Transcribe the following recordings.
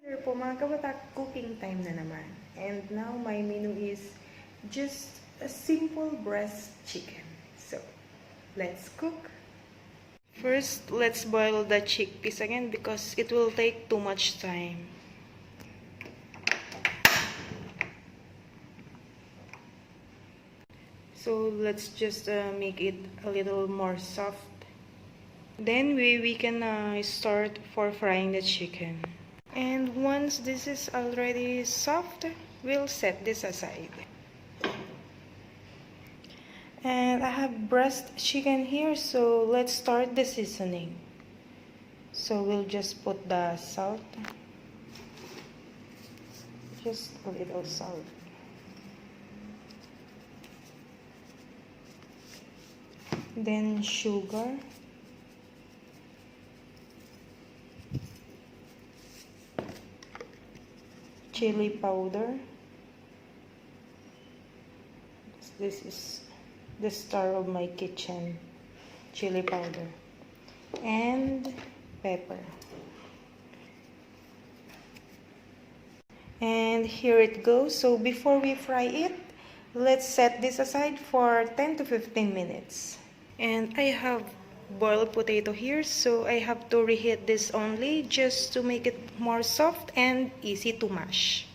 Here po mga kabatak, cooking time na naman. And now my menu is just a simple breast chicken. So, let's cook. First, let's boil the chickpeas again because it will take too much time. So, let's just make it a little more soft. Then we can start for frying the chicken. And once this is already soft, we'll set this aside. And I have breast chicken here, so let's start the seasoning. So we'll just put the salt. Just a little salt. Then sugar. Chili powder. This is the star of my kitchen. Chili powder. And pepper. And here it goes. So before we fry it, let's set this aside for 10 to 15 minutes. And I have boiled potato here, so I have to reheat this only just to make it more soft and easy to mash.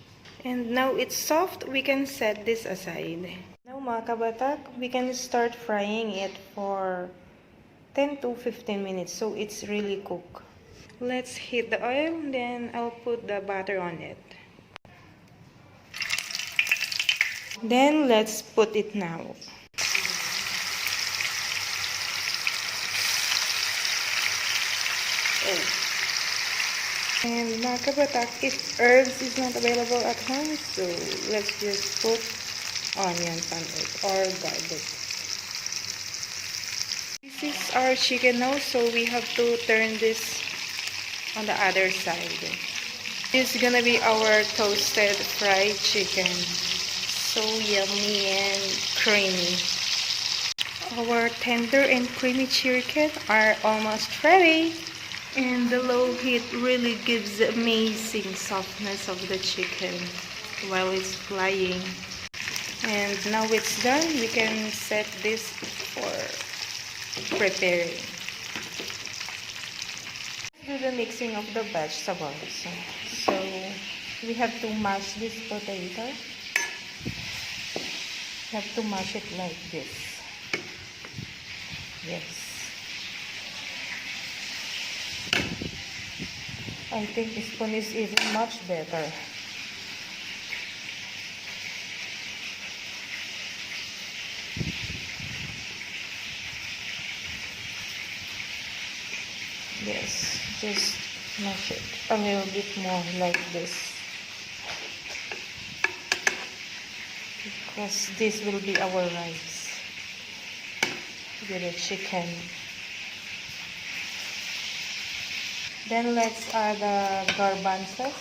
And now it's soft, we can set this aside. Now mga kabatak, we can start frying it for 10 to 15 minutes so it's really cooked. Let's heat the oil, then I'll put the butter on it. Then let's put it now. And mga kabatak, if herbs is not available at home, so let's just put onions on it or garlic. This is our chicken now, so we have to turn this on the other side. This is gonna be our toasted fried chicken. So yummy and creamy. Our tender and creamy chicken are almost ready. And the low heat really gives the amazing softness of the chicken while it's frying. And now it's done, we can set this for preparing. Do the mixing of the vegetables. So we have to mash this potato. We have to mash it like this. Yes. I think this spoon is even much better. Yes, just mash it a little bit more like this. Because this will be our rice with the chicken. Then let's add the garbanzos.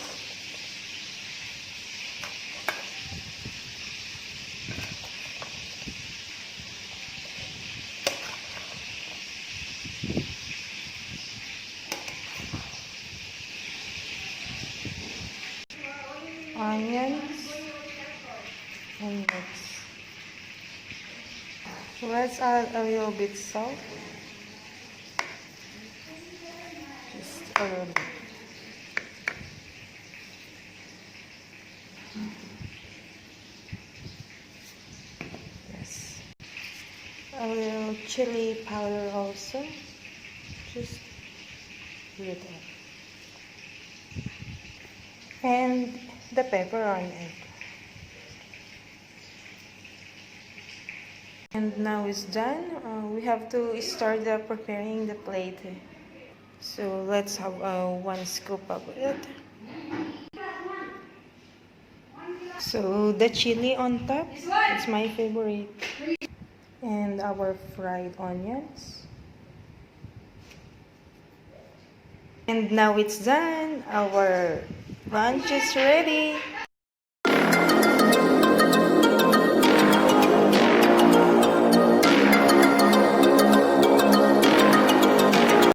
Onions. And let's add a little bit salt. Just a little bit. Yes. A little chili powder also. Just little. And the pepper on it. And now it's done. We have to start preparing the plate. So let's have one scoop of it. So the chili on top, it's my favorite. And our fried onions. And now it's done. Our lunch is ready.